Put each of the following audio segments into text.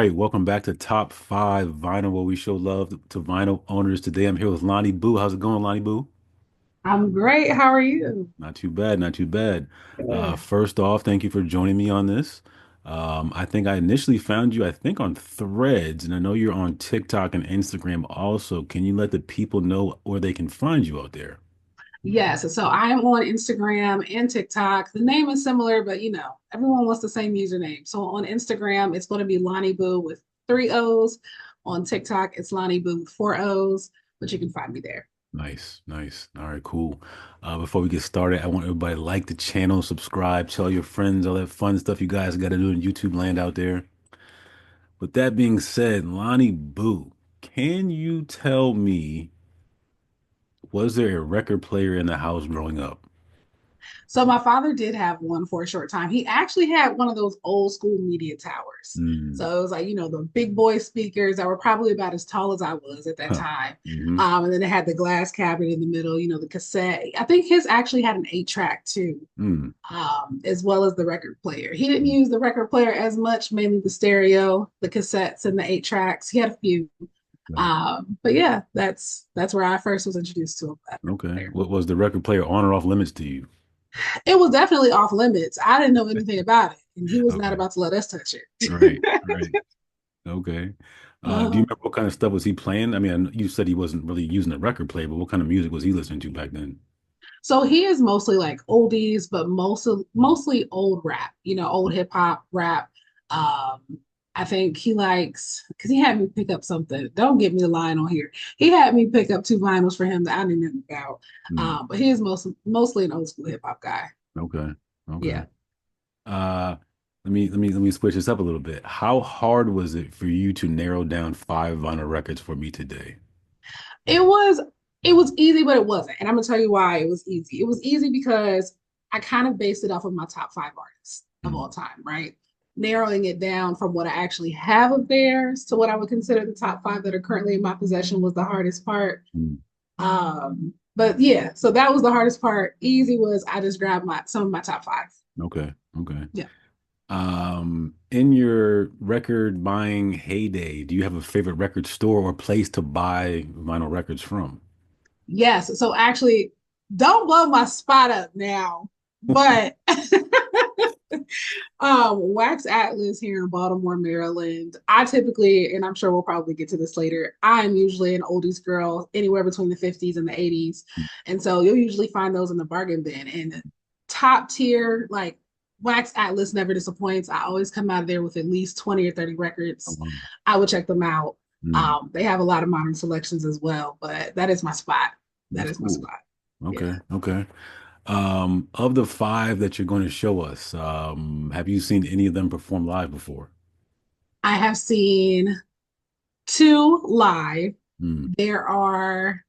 right, welcome back to Top 5 Vinyl, where we show love to vinyl owners. Today I'm here with Loni Boo. How's it going, Loni Boo? I'm great. How are you? Not too bad, not too bad. Good. First off, thank you for joining me on this. I think I initially found you, I think, on Threads, and I know you're on TikTok and Instagram also. Can you let the people know where they can find you out there? Yes, so I am on Instagram and TikTok. The name is similar, but everyone wants the same username. So on Instagram, it's going to be Loni Boo with three O's. On TikTok, it's Loni Boo with four O's, but you can find me there. Nice, nice. All right, cool. Before we get started, I want everybody to like the channel, subscribe, tell your friends, all that fun stuff you guys got to do in YouTube land out there. With that being said, Lonnie Boo, can you tell me, was there a record player in the house growing up? So my father did have one for a short time. He actually had one of those old school media towers. Mm. So it was like, the big boy speakers that were probably about as tall as I was at that Huh. time. Hmm. And then it had the glass cabinet in the middle, the cassette. I think his actually had an 8 track too, Mm. as well as the record player. He didn't use the record player as much, mainly the stereo, the cassettes, and the 8 tracks. He had a few. Okay. But yeah, that's where I first was introduced to a record Okay. player. What was the record player on or off limits to you? It was definitely off limits. I didn't know anything about it, and he was not Okay. about to let us touch Right. it. Right. Okay. Do you uh, remember what kind of stuff was he playing? I mean, you said he wasn't really using a record player, but what kind of music was he listening to back then? so he is mostly like oldies, but mostly old rap. Old hip hop rap. Um, I think he likes because he had me pick up something. Don't get me the line on here. He had me pick up two vinyls for him that I knew nothing about. Mm. But he is mostly an old school hip hop guy. Okay. Okay. Yeah. Uh, let me switch this up a little bit. How hard was it for you to narrow down 5 vinyl records for me today? It was it was easy, but it wasn't. And I'm gonna tell you why it was easy. It was easy because I kind of based it off of my top five artists of Mm. all time, right? Narrowing it down from what I actually have of theirs to what I would consider the top five that are currently in my possession was the hardest part. Mm. But yeah, so that was the hardest part. Easy was I just grabbed my some of my top five. Okay. Okay. Yeah. In your record buying heyday, do you have a favorite record store or place to buy vinyl records from? Yes. So actually, don't blow my spot up now, but Wax Atlas here in Baltimore, Maryland. I typically, and I'm sure we'll probably get to this later, I'm usually an oldies girl, anywhere between the 50s and the 80s. And so you'll usually find those in the bargain bin. And top tier, like Wax Atlas never disappoints. I always come out of there with at least 20 or 30 Oh, records. wow. I would check them out. Mm, They have a lot of modern selections as well, but that is my spot. That that's is my cool. spot. Yeah. Okay. Okay. Of the 5 that you're going to show us, have you seen any of them perform live before? I have seen two live. Mm, There are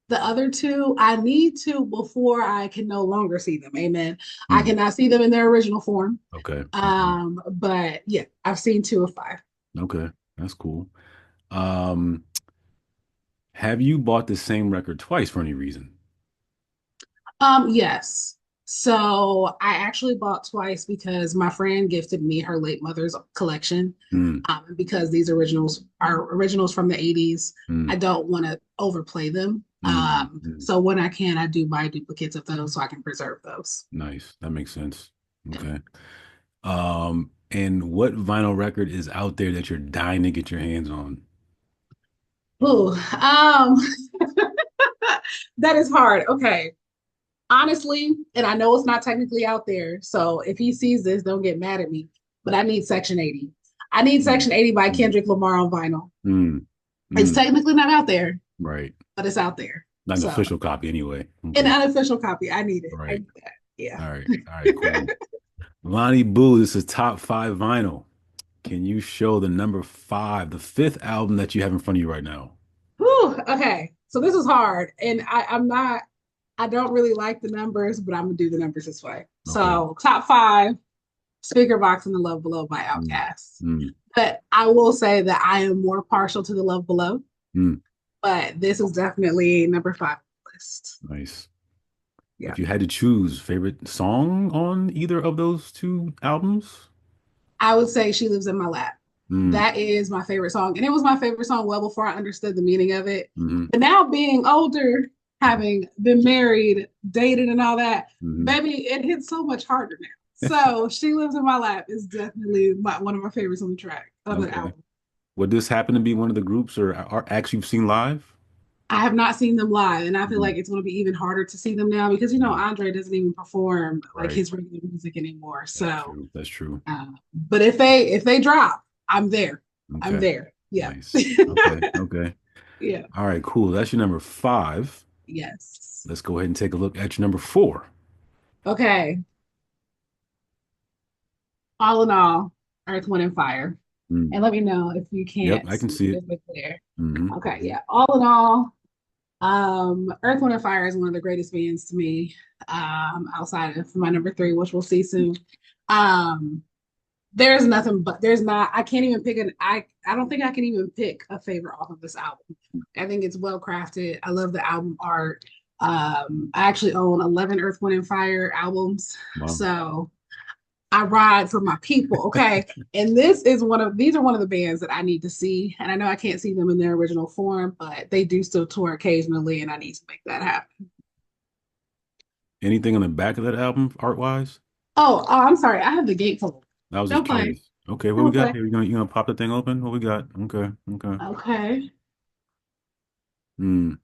the other two, I need to before I can no longer see them. Amen. I mm. cannot see them in their original form. Okay. Okay. But yeah, I've seen two of five. Okay. That's cool. Um, have you bought the same record twice for any reason? Yes. So I actually bought twice because my friend gifted me her late mother's collection. Mm, Because these originals are originals from the 80s. I mm, don't want to overplay them. mm, mm. So when I can, I do buy duplicates of those so I can preserve those. Nice. That makes sense. Yeah. Okay. And what vinyl record is out there that you're dying to get your hands on? Ooh, that is hard. Okay. Honestly, and I know it's not technically out there. So if he sees this, don't get mad at me. But I need Section 80. I need Mm, Section 80 by mm, Kendrick Lamar on vinyl. mm, It's mm. technically not out there, Right. but it's out there. Not an So official copy anyway. an Okay. unofficial copy. I need it. I Right. need that. Yeah. All right. All right. Cool. Lonnie Boo, this is top 5 vinyl. Can you show the number 5, the fifth album that you have in front of you right now? Whew, okay. So this is hard. And I'm not, I don't really like the numbers, but I'm gonna do the numbers this way. Okay. So top five, Speaker Box and the Love Below by Mm, Outkast. mm, But I will say that I am more partial to the Love Below, mm. but this is definitely number five on the list. Nice. Yeah. If you had to choose favorite song on either of those two albums, I would say She Lives in My Lap. Mm, That is my favorite song. And it was my favorite song well before I understood the meaning of it. hmm But now being older, having been married, dated, and all that, hmm baby, it hits so much harder now. So She Lives in My Lap is definitely one of my favorites on the track of the Okay. album. Would this happen to be one of the groups or acts you've seen live? I have not seen them live, and I feel Mm, like it's going to be even harder to see them now because mm, Andre doesn't even perform like right. his regular music anymore. That's So, true. That's true. but if they drop, I'm there. I'm Okay. there. Yeah. Nice. Okay. Okay. Yeah. All right, cool. That's your number five. Yes. Let's go ahead and take a look at your number four. Okay. All in all, Earth, Wind, and Fire. Mm. And let me know if you Yep, can't I can see see it. it if it's there. Hmm Okay, yeah. All in all, Earth, Wind, and Fire is one of the greatest bands to me. Outside of my number three, which we'll see soon. Um, there's nothing but there's not. I can't even pick an. I don't think I can even pick a favorite off of this album. I think it's well crafted. I love the album art. I actually own 11 Earth, Wind, and Fire albums, Wow. so I ride for my people, okay? And these are one of the bands that I need to see. And I know I can't see them in their original form, but they do still tour occasionally, and I need to make that happen. Anything on the back of that album, art wise? I'm sorry. I have the gatefold. I was just Don't play. curious. Okay, what we Don't got play. here? You gonna pop the thing open? What we got? Okay, okay. Okay. Mm,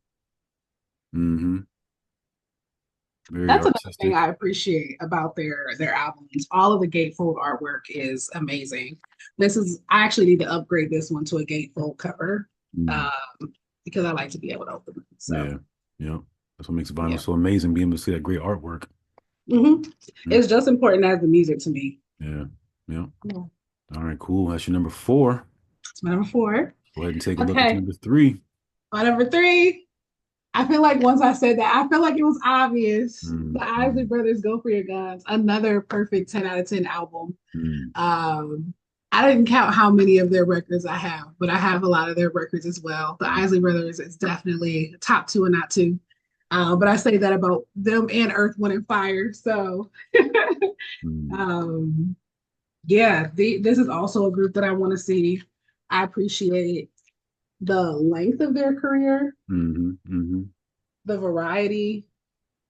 mm-hmm. Very That's another thing artistic. I appreciate about their albums. All of the gatefold artwork is amazing. I actually need to upgrade this one to a gatefold cover, Mm, um, because I like to be able to open them. So yeah, yeah. That's what makes vinyl yeah. so amazing, being able to see that great artwork. hmm Mm, It's just important as the music to me. yeah, yeah. Yeah. All right, cool. That's your number four. It's my number four. Go ahead and take a look at your Okay. number three. My number three. I feel like once I said that, I feel like it was obvious. Mm, The Isley mm, Brothers Go For Your Guns, another perfect 10 out of 10 album. mm, Um, I didn't count how many of their records I have, but I have a lot of their records as well. The mm, Isley Brothers is definitely top two and not two. But I say that about them and Earth, Wind, and Fire. So, mm, um, yeah, this is also a group that I want to see. I appreciate the length of their career, mm-hmm, mm-hmm. the variety,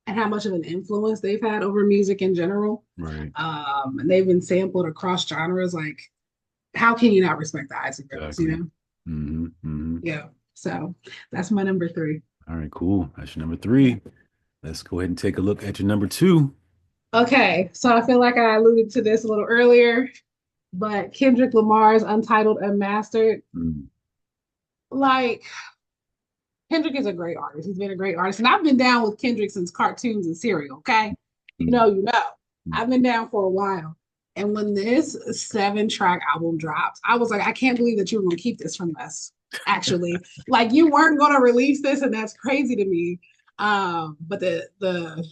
and how much of an influence they've had over music in general. Right. And they've been sampled across genres. Like, how can you not respect the Isley Brothers? You Exactly. know? Mm-hmm, mm-hmm. Yeah. So that's my number three. All right, cool. That's your number Yeah. three. Let's go ahead and take a look at your number two. Okay, so I feel like I alluded to this a little earlier, but Kendrick Lamar's Untitled Unmastered, Mm, like Kendrick is a great artist. He's been a great artist. And I've been down with Kendrick since cartoons and cereal. Okay. You mm, know, you know. mm. I've been down for a while. And when this 7-track album dropped, I was like, I can't believe that you were going to keep this from us, actually. Like, you weren't going to release this, and that's crazy to me. But the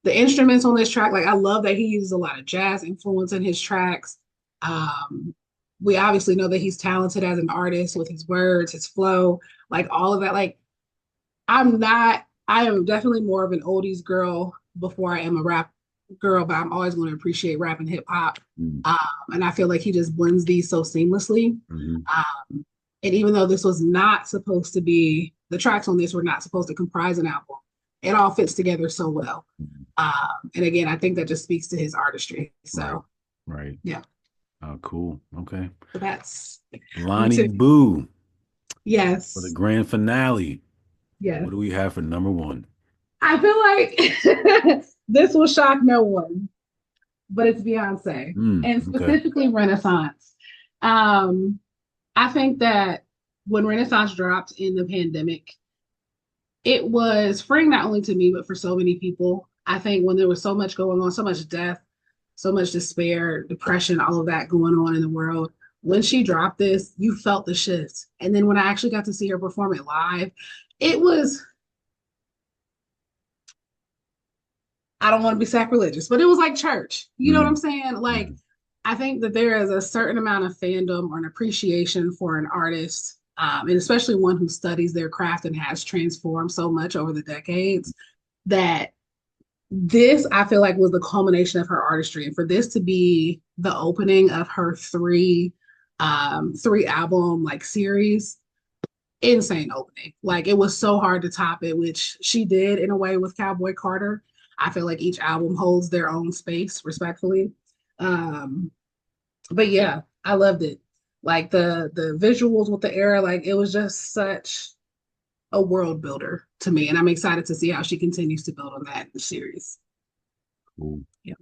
instruments on this track, like, I love that he uses a lot of jazz influence in his tracks. Um, we obviously know that he's talented as an artist with his words, his flow, like all of that. Like, I am definitely more of an oldies girl before I am a rap girl, but I'm always going to appreciate rap and hip hop. Mm, Um, and I feel like he just blends these so seamlessly. mhm, And even though this was not supposed to be, the tracks on this were not supposed to comprise an album, it all fits together so well. mhm. And again, I think that just speaks to his artistry. Right, So, right. yeah, Oh, cool. Okay. so that's number Lonnie two. Boo for the Yes, grand finale. What yes. do we have for number one? I feel like this will shock no one, but it's Beyonce and Okay. specifically Renaissance. Um, I think that when Renaissance dropped in the pandemic, it was freeing not only to me, but for so many people. I think when there was so much going on, so much death, so much despair, depression, all of that going on in the world, when she dropped this, you felt the shift. And then when I actually got to see her perform it live, it was, I don't want to be sacrilegious, but it was like church. You know what I'm Mm, saying? Like, mm, I think that there is a certain amount of fandom or an appreciation for an artist, and especially one who studies their craft and has transformed so much over the decades, that This I feel like was the culmination of her artistry, and for this to be the opening of her three album like series, insane opening. Like it was so hard to top it, which she did in a way with Cowboy Carter. I feel like each album holds their own space, respectfully. Um, but yeah, I loved it. Like the visuals with the era, like it was just such a world builder to me, and I'm excited to see how she continues to build on that in the series. Cool. Yeah,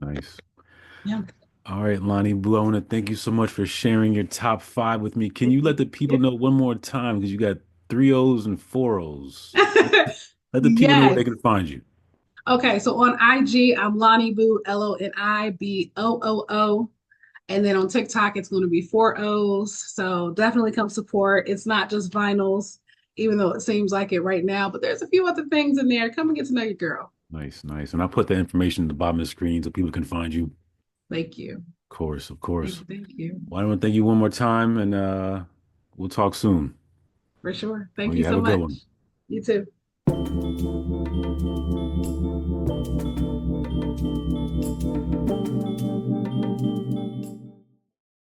Nice. yeah. All right, Lonnie Boo, I want to thank you so much for sharing your top five with me. Can you let the people know one more time? Because you got three O's and four O's. Let the people know where they Yes. can find you. Okay, so on IG, I'm Loni Boo, LoniBooo. And then on TikTok, it's going to be four O's. So definitely come support. It's not just vinyls, even though it seems like it right now, but there's a few other things in there. Come and get to know your girl. Nice, nice. And I'll put that information at the bottom of the screen so people can find you. Thank you. Of course, of Thank course. you. Thank you. Well, I want to thank you one more time, and we'll talk soon. For sure. Oh, Thank you you have so a good much. one. You too.